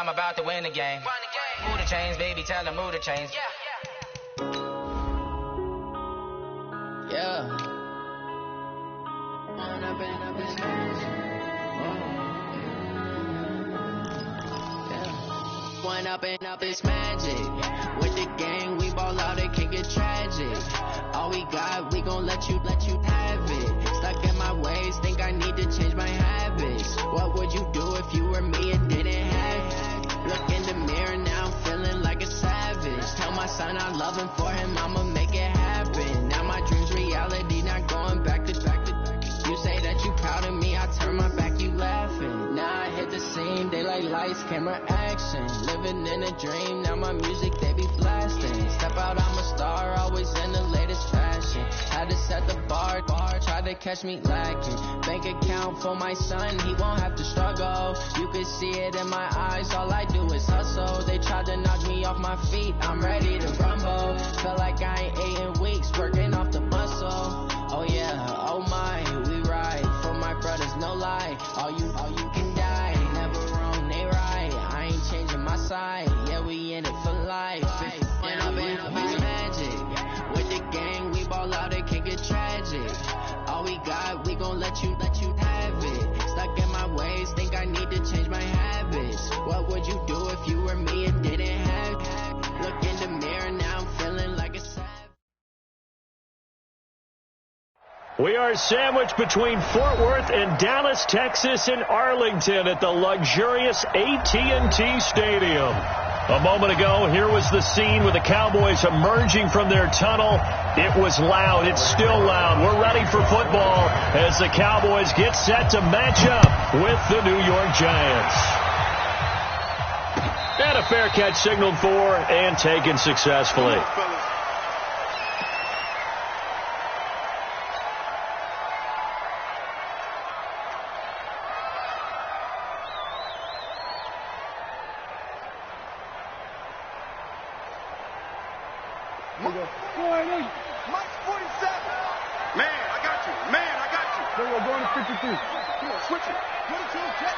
I'm about to win the game. Move the chains, baby, tell them move the chains. Yeah. One up and up is magic. With the gang, we ball out, it can get tragic. All we got, we gon' let you have it. Stuck in my ways, think I need to change my habits. What would you do if you were me and didn't have it? Look in the mirror now, I'm feeling like a savage. Tell my son I love him, for him I'ma make it happen. Now my dream's reality, not going back to. You say that you proud of me, I turn my back, you laughing. Now I hit the scene, they like lights, camera, action. Living in a dream, now my music, they be blasting. Step out, I'm a star, always in the latest fashion. Had to set the bar, try to catch me lacking. Bank account for my son, he won't have to struggle. You can see it in my eyes, all I do is hustle. They tried to knock me off my feet, I'm ready to rumble. Felt like I ain't ate in weeks, working off the muscle. Oh yeah, oh my, we ride for my brothers, no lie. All you can die, never wrong, they right. I ain't changing my side, yeah, we in it for life. And up is magic. With the gang, we ball out, it can get tragic. All we got, we gon' let you have it. Stuck in my ways, think I need to change my habits. What would you do if you were me and didn't have it? Look in the mirror, now I'm feeling like a savage. We are sandwiched between Fort Worth and Dallas, Texas, and Arlington at the luxurious AT&T Stadium. A moment ago, here was the scene with the Cowboys emerging from their tunnel. It was loud. It's still loud. We're ready for football as the Cowboys get set to match up with the New York Giants. And a fair catch signaled for and taken successfully. Mike's 47. Man, I got you. No, we're going to 52. Come on, switch it. 22, jet,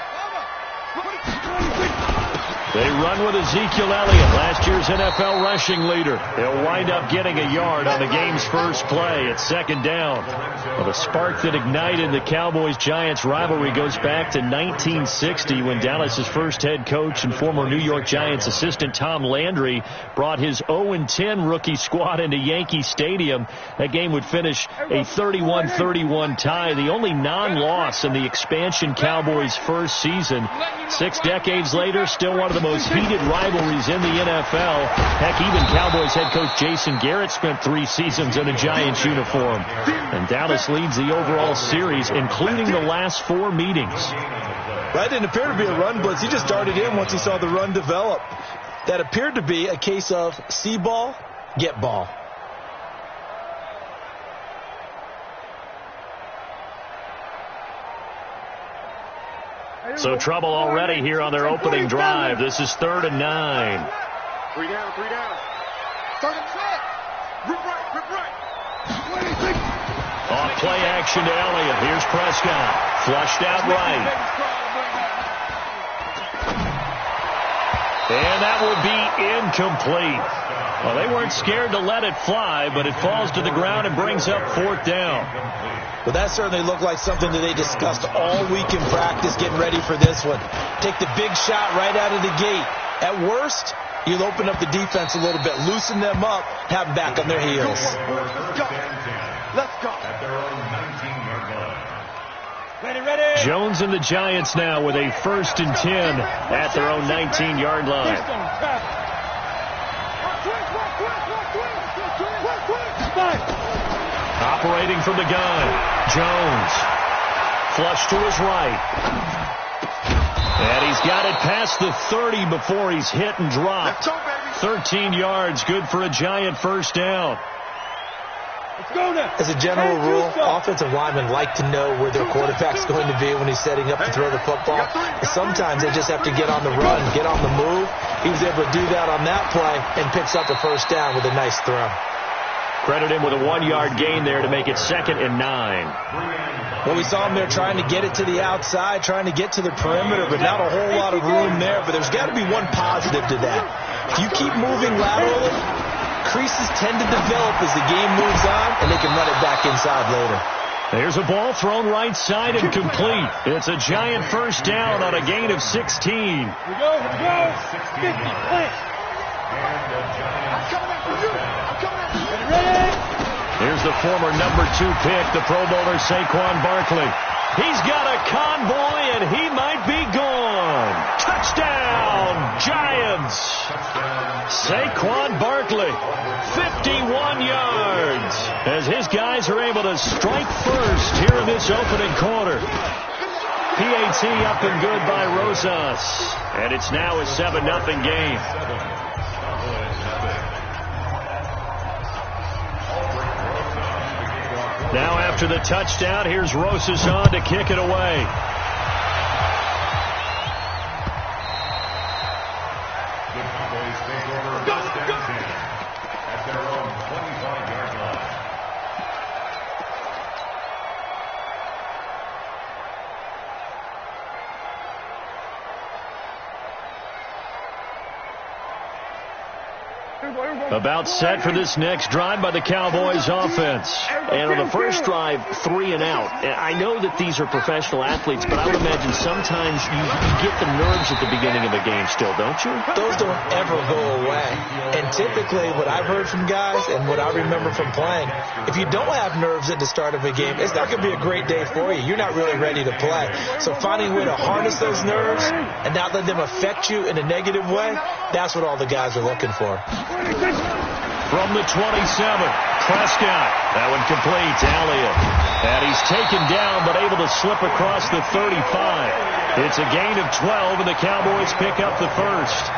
They run with Ezekiel Elliott, last year's NFL rushing leader. He'll wind up getting a yard on the game's first play at second down. Well, the spark that ignited the Cowboys-Giants rivalry goes back to 1960 when Dallas's first head coach and former New York Giants assistant Tom Landry brought his 0-10 rookie squad into Yankee Stadium. That game would finish a 31-31 tie, the only non-loss in the expansion Cowboys' first season. 6 decades later, still one of the most heated rivalries in the NFL. Heck, even Cowboys head coach Jason Garrett spent 3 seasons in a Giants uniform. And Dallas leads the overall series, including the last 4 meetings. That didn't appear to be a run blitz. He just darted in once he saw the run develop. That appeared to be a case of see ball, get ball. So trouble already here on their opening drive. This is 3rd and 9. 3 down. 3rd and 10. Rip right. Off play action to Elliott. Here's Prescott. Flushed out right. And that will be incomplete. Well, they weren't scared to let it fly, but it falls to the ground and brings up 4th down. Well, that certainly looked like something that they discussed all week in practice, getting ready for this one. Take the big shot right out of the gate. At worst, you'll open up the defense a little bit, loosen them up, have them back on their heels. Let's go. Ready. Jones and the Giants now with a 1st and 10 at their own 19-yard line. Operating from the gun, Jones. Flush to his right. And he's got it past the 30 before he's hit and dropped. 13 yards, good for a Giant 1st down. As a general rule, offensive linemen like to know where their quarterback's going to be when he's setting up to throw the football. Sometimes they just have to get on the run, get on the move. He was able to do that on that play and picks up a 1st down with a nice throw. Credit him with a 1-yard gain there to make it 2nd and 9. Well, we saw him there trying to get it to the outside, trying to get to the perimeter, but not a whole lot of room there. But there's got to be one positive to that. If you keep moving laterally, creases tend to develop as the game moves on, and they can run it back inside later. There's a ball thrown right side and complete. It's a Giant first down on a gain of 16. Here we go. 50, plant. I'm coming after you. Ready? Here's the former number 2 pick, the Pro Bowler Saquon Barkley. He's got a convoy, and he might be gone. Touchdown, Giants. Saquon Barkley, 51 yards, as his guys are able to strike first here in this opening quarter. PAT up and good by Rosas, and it's now a 7-0 game. Now after the touchdown, here's Rosas on to kick it away. At their own 25-yard line. About set for this next drive by the Cowboys offense. And on the first drive, 3 and out. I know that these are professional athletes, but I would imagine sometimes you get the nerves at the beginning of a game still, don't you? Those don't ever go away. And typically what I've heard from guys and what I remember from playing, if you don't have nerves at the start of a game, it's not going to be a great day for you. You're not really ready to play. So finding a way to harness those nerves and not let them affect you in a negative way, that's what all the guys are looking for. From the 27, Prescott. That one complete. Elliott. And he's taken down, but able to slip across the 35. It's a gain of 12, and the Cowboys pick up the first.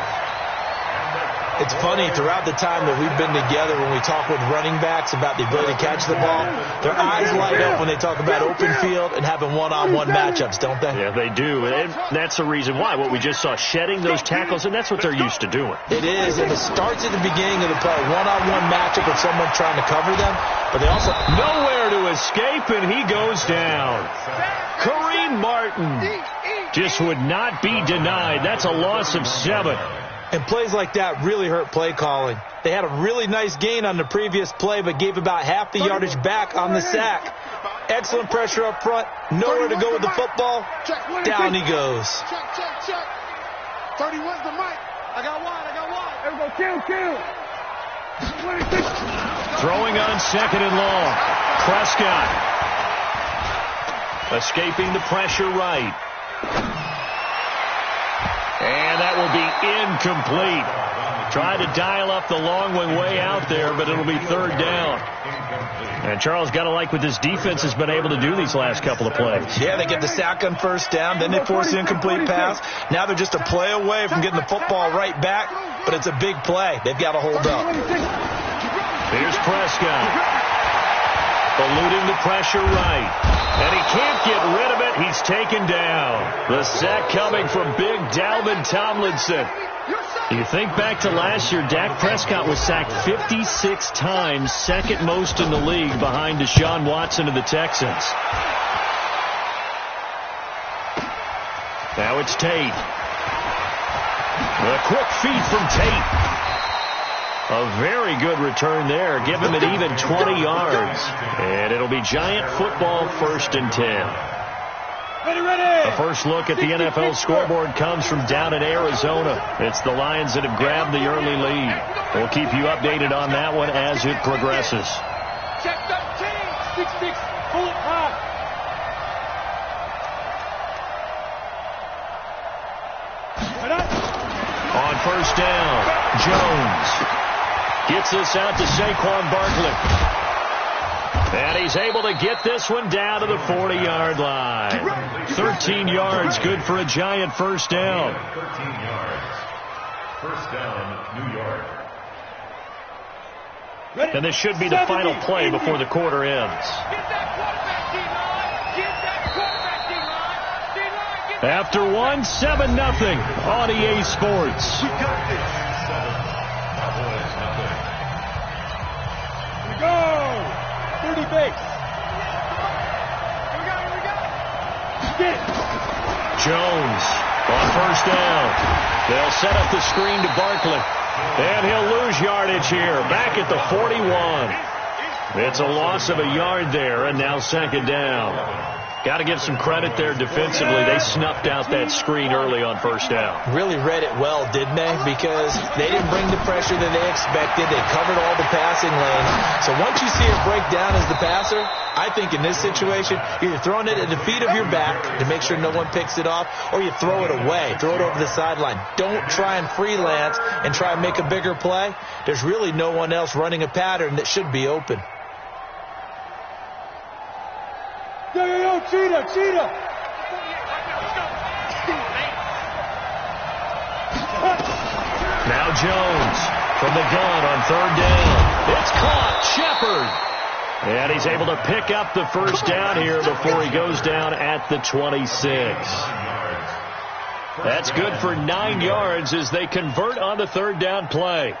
It's funny, throughout the time that we've been together, when we talk with running backs about the ability to catch the ball, their eyes light up when they talk about open field and having one-on-one matchups, don't they? Yeah, they do. And that's the reason why. What we just saw, shedding those tackles, and that's what they're used to doing. It is, and it starts at the beginning of the play. One-on-one matchup with someone trying to cover them, but they also... Nowhere to escape, and he goes down. Kareem Martin just would not be denied. That's a loss of 7. And plays like that really hurt play calling. They had a really nice gain on the previous play, but gave about half the yardage back on the sack. Excellent pressure up front. Nowhere to go with the football. Down he goes. Check. 31's the mic. I got one. Everybody kill. Throwing on 2nd and long. Prescott. Escaping the pressure right. And that will be incomplete. Tried to dial up the long one way out there, but it'll be 3rd down. And Charles, got to like what this defense has been able to do these last couple of plays. Yeah, they get the sack on 1st down, then they force the incomplete pass. Now they're just a play away from getting the football right back, but it's a big play. They've got to hold up. Here's Prescott. Eluding the pressure right. And he can't get rid of it. He's taken down. The sack coming from big Dalvin Tomlinson. You think back to last year, Dak Prescott was sacked 56 times, 2nd most in the league behind Deshaun Watson of the Texans. Now it's Tate. A quick feed from Tate. A very good return there. Give him an even 20 yards. And it'll be Giant football, 1st and 10. Ready. The first look at the NFL scoreboard comes from down in Arizona. It's the Lions that have grabbed the early lead. We'll keep you updated on that one as it progresses. Check 13. 6-6. Pull it high. On 1st down, Jones gets this out to Saquon Barkley. And he's able to get this one down to the 40-yard line. 13 yards, good for a Giant first down. 13 yards. First down, New York. And this should be the final play before the quarter ends. After one, 7-0 on EA Sports. Go! Jones on first down. They'll set up the screen to Barkley. And he'll lose yardage here. Back at the 41. It's a loss of a yard there, and now second down. Got to give some credit there defensively. They snuffed out that screen early on first down. Really read it well, didn't they? Because they didn't bring the pressure that they expected. They covered all the passing lanes. So once you see it break down as the passer, I think in this situation, you're either throwing it at the feet of your back to make sure no one picks it off, or you throw it away. Throw it over the sideline. Don't try and freelance and try and make a bigger play. There's really no one else running a pattern that should be open. Yo, cheetah! Now Jones from the gun on third down. It's caught. Shepard. And he's able to pick up the first down here before he goes down at the 26. That's good for 9 yards as they convert on the third down play.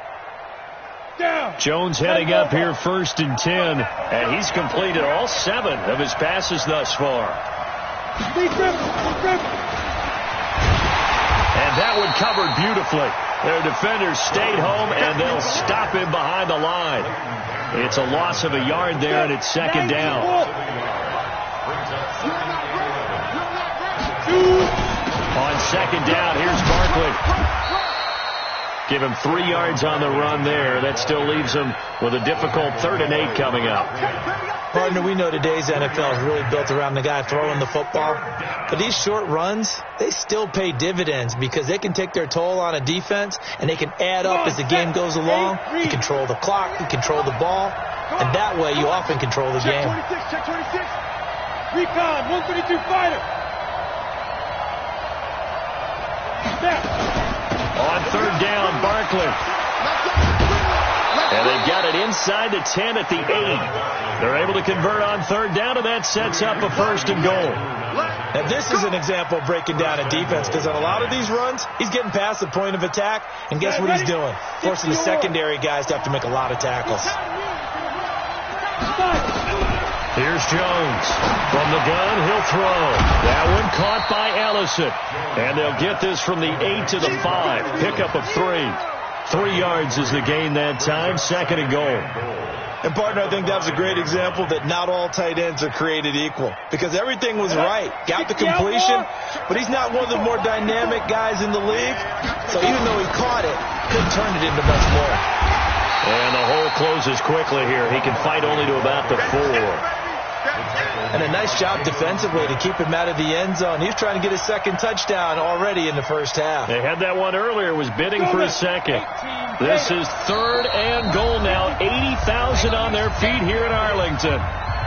Jones heading up here first and 10, and he's completed all 7 of his passes thus far. And that one covered beautifully. Their defenders stayed home, and they'll stop him behind the line. It's a loss of a yard there, and it's second down. On second down, here's Barkley. Give him 3 yards on the run there. That still leaves him with a difficult 3rd and 8 coming up. Partner, we know today's NFL is really built around the guy throwing the football. But these short runs, they still pay dividends because they can take their toll on a defense, and they can add up as the game goes along. You control the clock, you control the ball, and that way you often control the game. Check 26. Recon, 152 fighter. On third down, Barkley. And they've got it inside the 10 at the 8. They're able to convert on third down, and that sets up a first and goal. Now, this is an example of breaking down a defense, because on a lot of these runs, he's getting past the point of attack, and guess what he's doing? Forcing the secondary guys to have to make a lot of tackles. Here's Jones. From the gun, he'll throw. That one caught by Ellison. And they'll get this from the 8 to the 5. Pickup of 3. 3 yards is the gain that time. Second and goal. And, partner, I think that was a great example that not all tight ends are created equal. Because everything was right. Got the completion, but he's not one of the more dynamic guys in the league. So even though he caught it, couldn't turn it into much more. And the hole closes quickly here. He can fight only to about the 4. And a nice job defensively to keep him out of the end zone. He's trying to get his second touchdown already in the first half. They had that one earlier, was bidding for a second. This is third and goal now. 80,000 on their feet here in Arlington.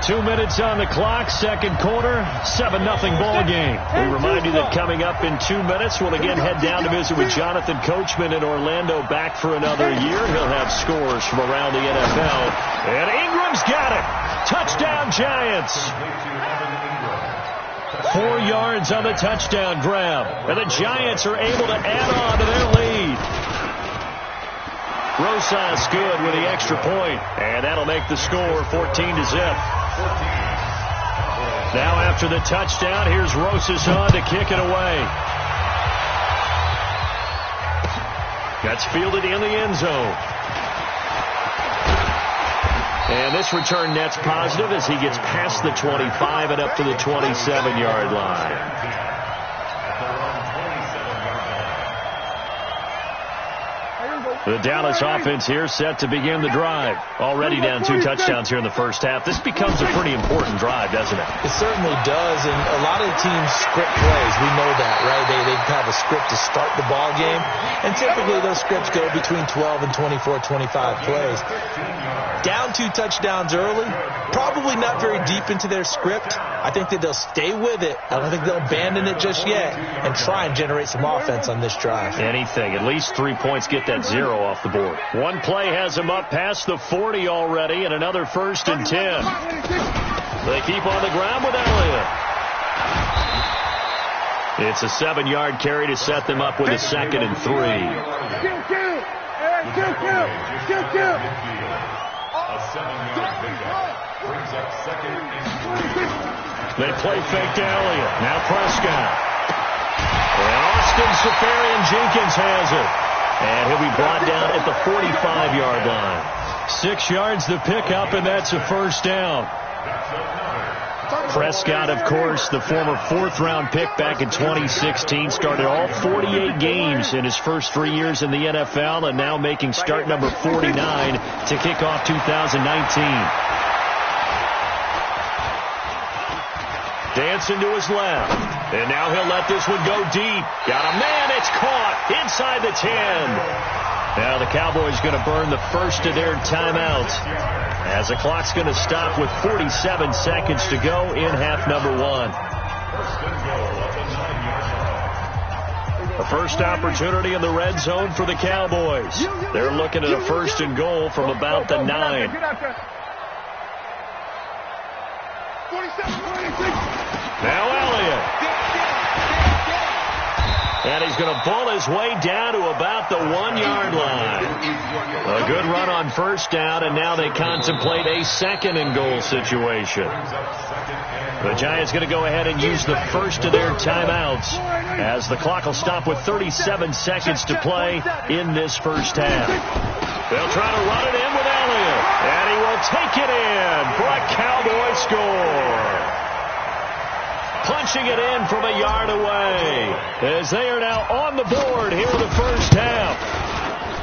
2 minutes on the clock, second quarter, 7-0 ball game. We remind you that coming up in 2 minutes, we'll again head down to visit with Jonathan Coachman in Orlando, back for another year. He'll have scores from around the NFL. And Ingram's got it. Touchdown, Giants. 4 yards on the touchdown grab. And the Giants are able to add on to their lead. Rosas good with the extra point. And that'll make the score 14-0. Now after the touchdown, here's Rosas on to kick it away. That's fielded in the end zone. And this return net's positive as he gets past the 25 and up to the 27-yard line. The Dallas offense here set to begin the drive. Already down 2 touchdowns here in the first half. This becomes a pretty important drive, doesn't it? It certainly does, and a lot of the teams script plays. We know that, right? They have a script to start the ball game, and typically those scripts go between 12 and 24, 25 plays. Down 2 touchdowns early, probably not very deep into their script. I think that they'll stay with it. I don't think they'll abandon it just yet and try and generate some offense on this drive. Anything. At least 3 points, get that 0 off the board. One play has them up past the 40 already, and another first and 10. They keep on the ground with Elliott. It's a 7-yard carry to set them up with a second and 3. A 7-yard pickup. They play fake to Elliott. Now Prescott. And Austin Seferian-Jenkins has it. And he'll be brought down at the 45-yard line. 6 yards the pickup, and that's a first down. Prescott, of course, the former 4th-round pick back in 2016, started all 48 games in his first 3 years in the NFL, and now making start number 49 to kick off 2019. Dancing to his left. And now he'll let this one go deep. Got a man. It's caught inside the 10. Now the Cowboys going to burn the first of their timeouts as the clock's going to stop with 47 seconds to go in half number 1. The first opportunity in the red zone for the Cowboys. They're looking at a 1st and goal from about the 9. Now Elliott. And he's going to pull his way down to about the 1-yard line. A good run on first down, and now they contemplate a 2nd and goal situation. The Giants going to go ahead and use the first of their timeouts as the clock will stop with 37 seconds to play in this first half. They'll try to run it in with Elliott, and he will take it in for a Cowboy score. Punching it in from a yard away as they are now on the board here in the first half.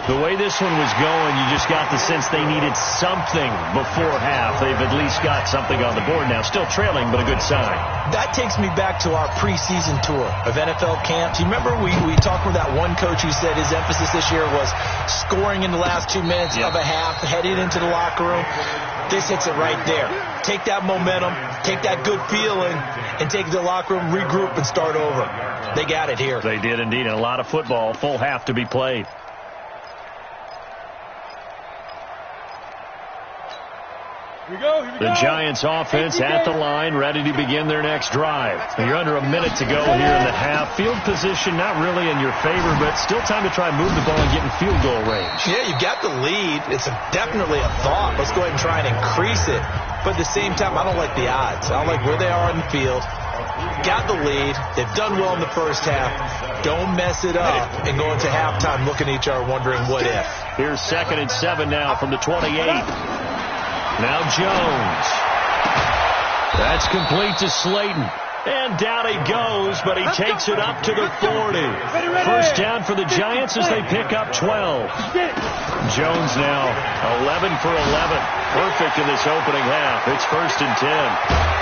The way this one was going, you just got the sense they needed something before half. They've at least got something on the board now. Still trailing, but a good sign. That takes me back to our preseason tour of NFL camps. You remember we talked with that one coach who said his emphasis this year was scoring in the last 2 minutes of a half, heading into the locker room. This hits it right there. Take that momentum, take that good feeling, and take it to the locker room, regroup, and start over. They got it here. They did indeed, and a lot of football, full half to be played. The Giants offense at the line, ready to begin their next drive. You're under a minute to go here in the half. Field position not really in your favor, but still time to try and move the ball and get in field goal range. Yeah, you got the lead. It's definitely a thought. Let's go ahead and try and increase it. But at the same time, I don't like the odds. I don't like where they are on the field. Got the lead. They've done well in the first half. Don't mess it up and go into halftime looking at each other wondering what if. Here's 2nd and 7 now from the 28. Now Jones. That's complete to Slayton. And down he goes, but he takes it up to the 40. First down for the Giants as they pick up 12. Jones now 11 for 11. Perfect in this opening half. It's 1st and 10.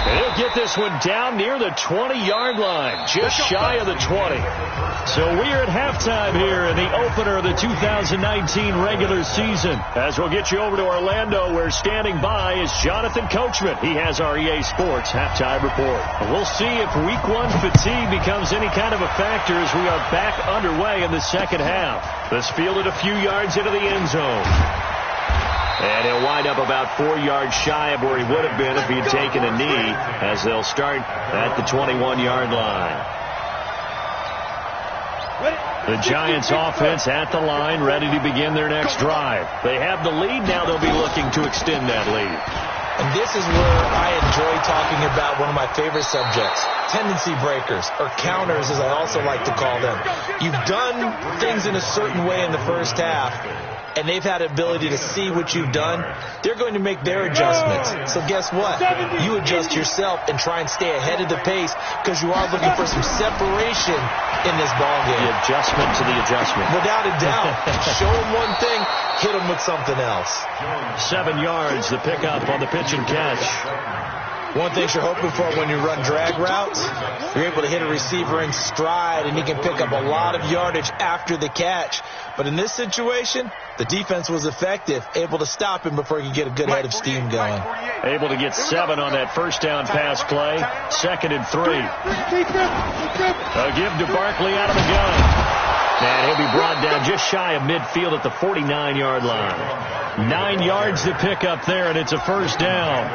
And he'll get this one down near the 20-yard line, just shy of the 20. So we're at halftime here in the opener of the 2019 regular season. As we'll get you over to Orlando, where standing by is Jonathan Coachman. He has our EA Sports halftime report. And we'll see if Week 1 fatigue becomes any kind of a factor as we are back underway in the second half. This fielded a few yards into the end zone. And he'll wind up about 4 yards shy of where he would have been if he had taken a knee, as they'll start at the 21-yard line. The Giants offense at the line, ready to begin their next drive. They have the lead. Now they'll be looking to extend that lead. And this is where I enjoy talking about one of my favorite subjects, tendency breakers, or counters as I also like to call them. You've done things in a certain way in the first half, and they've had the ability to see what you've done. They're going to make their adjustments. So guess what? You adjust yourself and try and stay ahead of the pace because you are looking for some separation in this ball game. The adjustment to the adjustment. Without a doubt. Show them one thing, hit them with something else. 7 yards, the pickup on the pitch and catch. One thing you're hoping for when you run drag routes, you're able to hit a receiver in stride, and he can pick up a lot of yardage after the catch. But in this situation, the defense was effective, able to stop him before he could get a good head of steam going. Able to get 7 on that first down pass play. 2nd and 3. A give to Barkley out of the gun. And he'll be brought down just shy of midfield at the 49-yard line. 9 yards to pick up there, and it's a first down.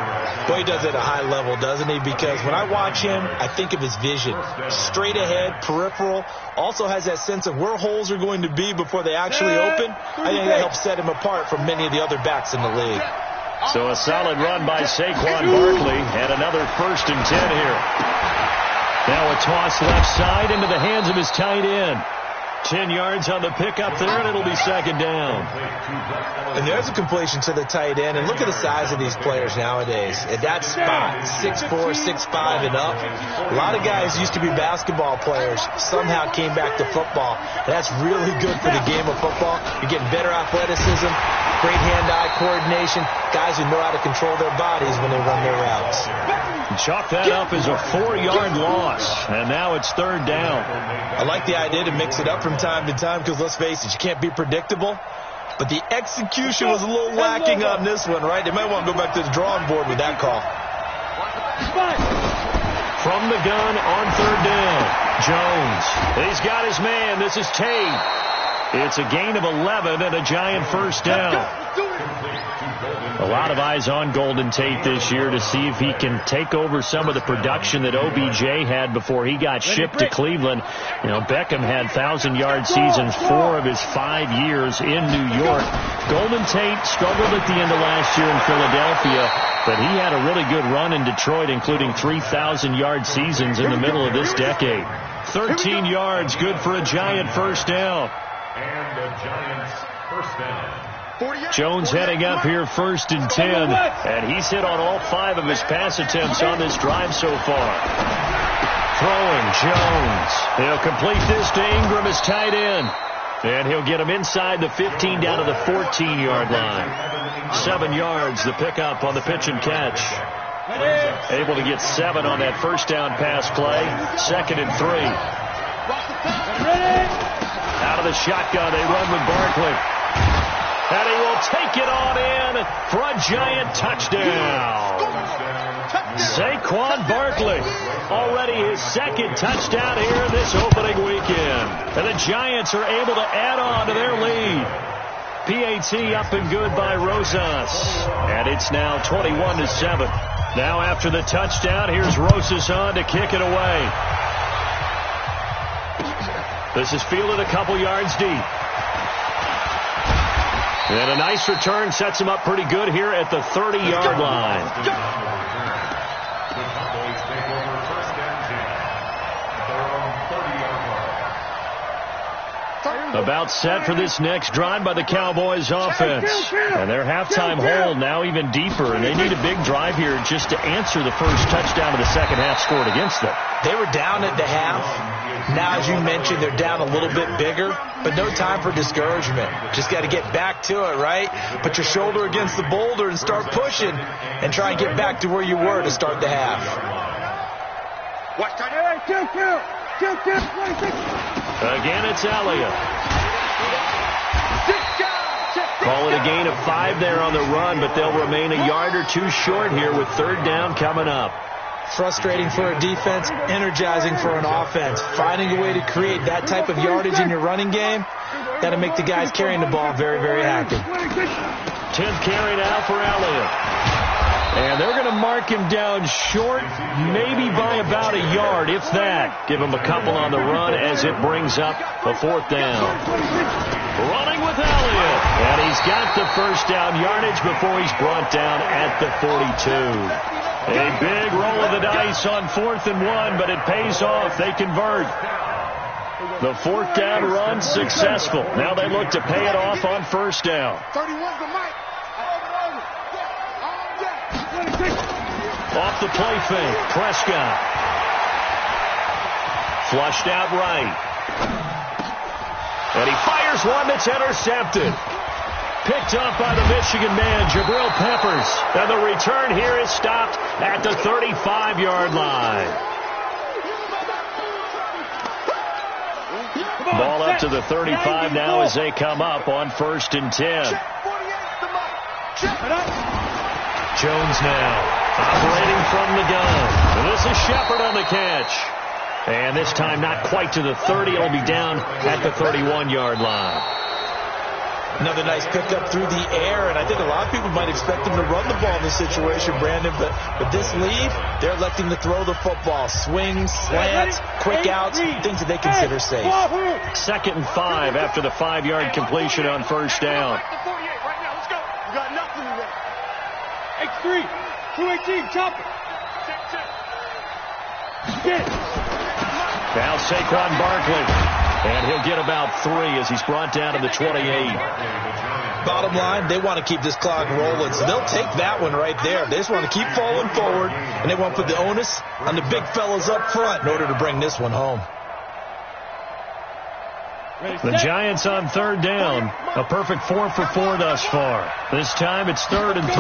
Boy, he does it at a high level, doesn't he? Because when I watch him, I think of his vision. Straight ahead, peripheral. Also has that sense of where holes are going to be before they actually open. I think that helps set him apart from many of the other backs in the league. So a solid run by Saquon Barkley and another 1st and 10 here. Now a toss left side into the hands of his tight end. 10 yards on the pickup there, and it'll be 2nd down. And there's a completion to the tight end. And look at the size of these players nowadays. At that spot, 6'4", 6'5", and up. A lot of guys used to be basketball players, somehow came back to football. And that's really good for the game of football. You're getting better athleticism, great hand-eye coordination, guys who know how to control their bodies when they run their routes. Chalk that up as a 4-yard loss, and now it's 3rd down. I like the idea to mix it up from time to time because, let's face it, you can't be predictable. But the execution was a little lacking on this one, right? They might want to go back to the drawing board with that call. From the gun on 3rd down, Jones. He's got his man. This is Tate. It's a gain of 11 and a Giant 1st down. A lot of eyes on Golden Tate this year to see if he can take over some of the production that OBJ had before he got shipped to Cleveland. You know, Beckham had 1,000-yard seasons 4 of his 5 years in New York. Golden Tate struggled at the end of last year in Philadelphia, but he had a really good run in Detroit, including 3,000-yard seasons in the middle of this decade. 13 yards, good for a Giant 1st down. And the Giants' 1st down. Jones heading up here 1st and 10, and he's hit on all 5 of his pass attempts on this drive so far. Throwing, Jones. He'll complete this to Ingram, his tight end, and he'll get him inside the 15 down to the 14-yard line. 7 yards, the pickup on the pitch and catch. Able to get 7 on that 1st down pass play. 2nd and 3. Out of the shotgun, they run with Barkley. And he will take it on in for a Giant touchdown. Saquon Barkley, already his 2nd touchdown here this opening weekend. And the Giants are able to add on to their lead. PAT up and good by Rosas. And it's now 21-7. Now after the touchdown, here's Rosas on to kick it away. This is fielded a couple yards deep. And a nice return sets him up pretty good here at the 30-yard line. About set for this next drive by the Cowboys offense. And their halftime hold now even deeper, and they need a big drive here just to answer the first touchdown of the second half scored against them. They were down at the half. Now, as you mentioned, they're down a little bit bigger, but no time for discouragement. Just got to get back to it, right? Put your shoulder against the boulder and start pushing and try and get back to where you were to start the half. Again, it's Elliott. Call it a gain of 5 there on the run, but they'll remain a yard or 2 short here with 3rd down coming up. Frustrating for a defense, energizing for an offense. Finding a way to create that type of yardage in your running game, that'll make the guys carrying the ball very, very happy. 10th carry now for Elliott. And they're going to mark him down short, maybe by about a yard, if that. Give him a couple on the run as it brings up a 4th down. Running with Elliott. And he's got the 1st down yardage before he's brought down at the 42. A big roll of the dice on 4th and 1, but it pays off. They convert. The 4th down run successful. Now they look to pay it off on 1st down. Off the play fake, Prescott. Flushed out right. And he fires one that's intercepted. Picked up by the Michigan man, Jabril Peppers. And the return here is stopped at the 35-yard line. Ball up to the 35 now as they come up on 1st and 10. Jones now operating from the gun. And this is Shepard on the catch. And this time not quite to the 30. It'll be down at the 31-yard line. Another nice pickup through the air, and I think a lot of people might expect him to run the ball in this situation, Brandon, but with this lead, they're electing to throw the football. Swings, slants, quick outs, things that they consider safe. 2nd and 5 after the 5-yard completion on 1st down. X3, 218, chop it. Now Saquon Barkley, and he'll get about 3 as he's brought down to the 28. Bottom line, they want to keep this clock rolling, so they'll take that one right there. They just want to keep falling forward, and they want to put the onus on the big fellas up front in order to bring this one home. The Giants on third down. A perfect 4 for 4 thus far. This time it's 3rd and 3.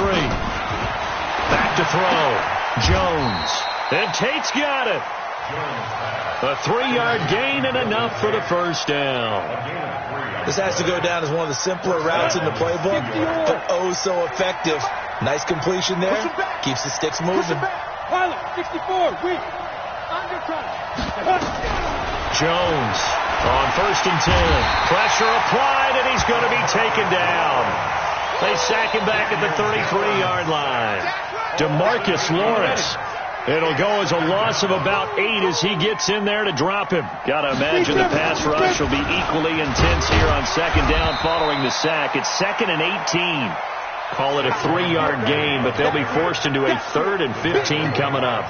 Back to throw. Jones. And Tate's got it. A 3-yard gain and enough for the first down. This has to go down as one of the simpler routes in the playbook, but oh so effective. Nice completion there. Keeps the sticks moving. Pilot, 64, weak. Jones on 1st and 10. Pressure applied, and he's going to be taken down. They sack him back at the 33-yard line. DeMarcus Lawrence. It'll go as a loss of about 8 as he gets in there to drop him. Got to imagine the pass rush will be equally intense here on 2nd down following the sack. It's 2nd and 18. Call it a 3-yard gain, but they'll be forced into a 3rd and 15 coming up.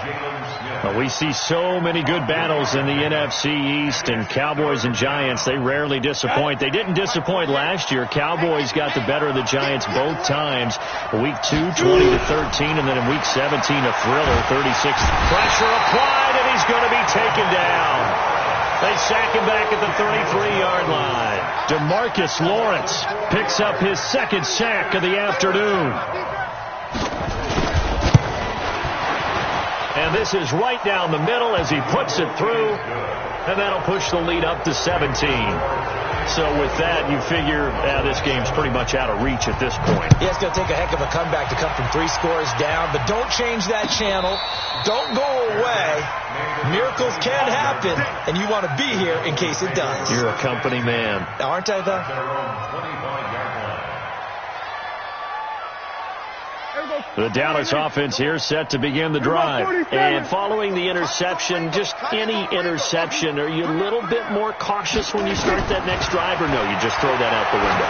Well, we see so many good battles in the NFC East, and Cowboys and Giants, they rarely disappoint. They didn't disappoint last year. Cowboys got the better of the Giants both times. Week 2, 20-13, and then in Week 17, a thriller, 36. Pressure applied, and he's going to be taken down. They sack him back at the 33-yard line. DeMarcus Lawrence picks up his 2nd sack of the afternoon. And this is right down the middle as he puts it through, and that'll push the lead up to 17. So with that, you figure this game's pretty much out of reach at this point. Yeah, it's going to take a heck of a comeback to come from 3 scores down, but don't change that channel. Don't go away. Miracles can happen, and you want to be here in case it does. You're a company man. Aren't I, though? The Dallas offense here set to begin the drive. And following the interception, just any interception, are you a little bit more cautious when you start that next drive, or no, you just throw that out the window?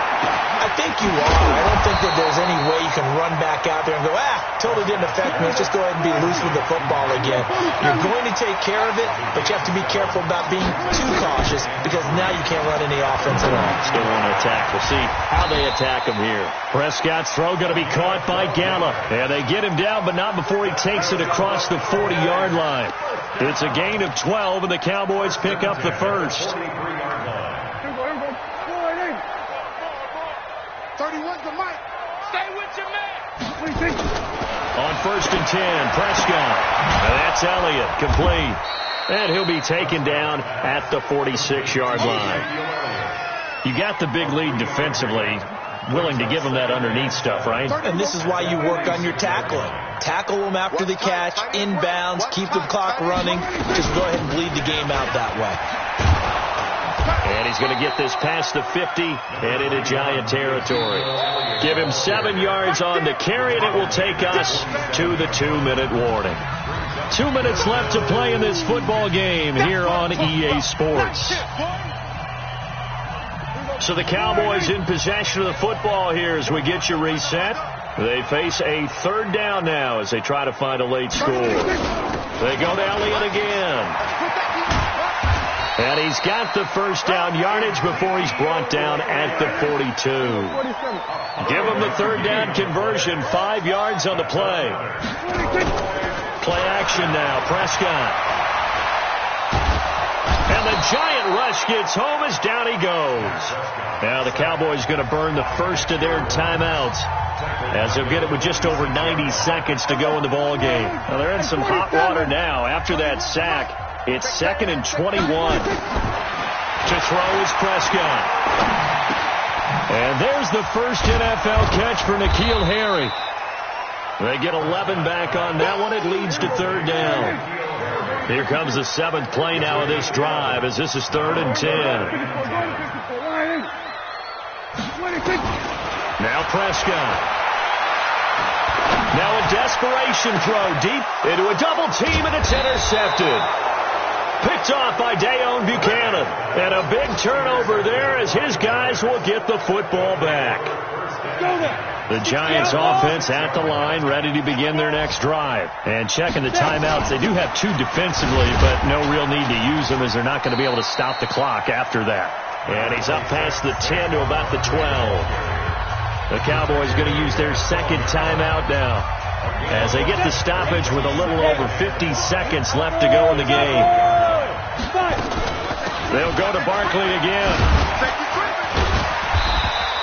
I think you are. I don't think that there's any way you can run back out there and go, totally didn't affect me. Let's just go ahead and be loose with the football again. You're going to take care of it, but you have to be careful about being too cautious because now you can't run any offense at all. Still want to attack. We'll see how they attack him here. Prescott's throw going to be caught by Gallup. And they get him down, but not before he takes it across the 40-yard line. It's a gain of 12, and the Cowboys pick up the first. 31's the mic. Stay with your man. On 1st and 10, Prescott. That's Elliott, complete. And he'll be taken down at the 46-yard line. You got the big lead defensively. Willing to give him that underneath stuff, right? And this is why you work on your tackling. Tackle them after the catch, inbounds, keep the clock running. Just go ahead and bleed the game out that way. And he's going to get this past the 50 and into Giant territory. Give him 7 yards on the carry, and it will take us to the 2-minute warning. 2 minutes left to play in this football game here on EA Sports. So the Cowboys in possession of the football here as we get you reset. They face a 3rd down now as they try to find a late score. They go to Elliott again. And he's got the first down yardage before he's brought down at the 42. Give him the 3rd down conversion, 5 yards on the play. Play action now, Prescott. And the Giant rush gets home as down he goes. Now the Cowboys going to burn the first of their timeouts as they'll get it with just over 90 seconds to go in the ball game. Now they're in some hot water now. After that sack, it's 2nd and 21. To throw is Prescott. And there's the first NFL catch for N'Keal Harry. They get 11 back on that one. It leads to 3rd down. Here comes the 7th play now of this drive as this is 3rd and 10. Now Prescott. Now a desperation throw deep into a double team, and it's intercepted. Picked off by Dayon Buchanan. And a big turnover there as his guys will get the football back. Go there. The Giants offense at the line, ready to begin their next drive. And checking the timeouts, they do have 2 defensively, but no real need to use them as they're not going to be able to stop the clock after that. And he's up past the 10 to about the 12. The Cowboys going to use their second timeout now as they get the stoppage with a little over 50 seconds left to go in the game. They'll go to Barkley again.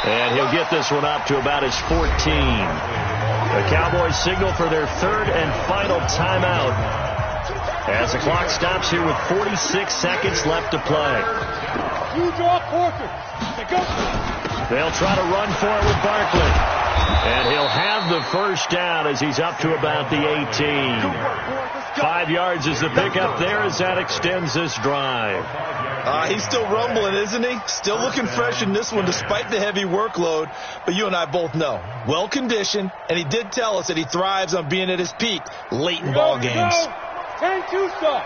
And he'll get this one up to about his 14. The Cowboys signal for their third and final timeout as the clock stops here with 46 seconds left to play. They'll try to run for it with Barkley. And he'll have the first down as he's up to about the 18. 5 yards is the pickup there as that extends this drive. He's still rumbling, isn't he? Still looking fresh in this one despite the heavy workload. But you and I both know, well-conditioned, and he did tell us that he thrives on being at his peak late in ball games. 10-2 stop.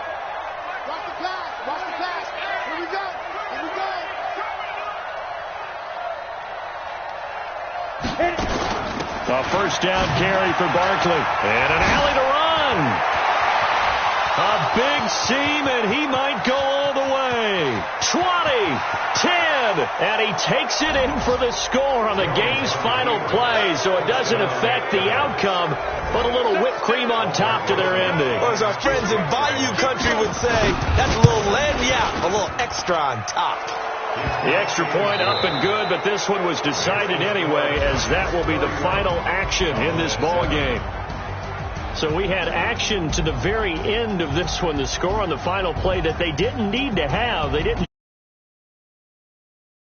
Watch the pass. Watch the pass. Here we go. Here we go. Hit it. A first down carry for Barkley. And an alley to run. A big seam, and he might go all the way. 20, 10, and he takes it in for the score on the game's final play, so it doesn't affect the outcome, but a little whipped cream on top to their ending. Or as our friends in Bayou Country would say, that's a little lagniappe, a little extra on top. The extra point up and good, but this one was decided anyway, as that will be the final action in this ball game. So we had action to the very end of this one, the score on the final play that they didn't need to have. They didn't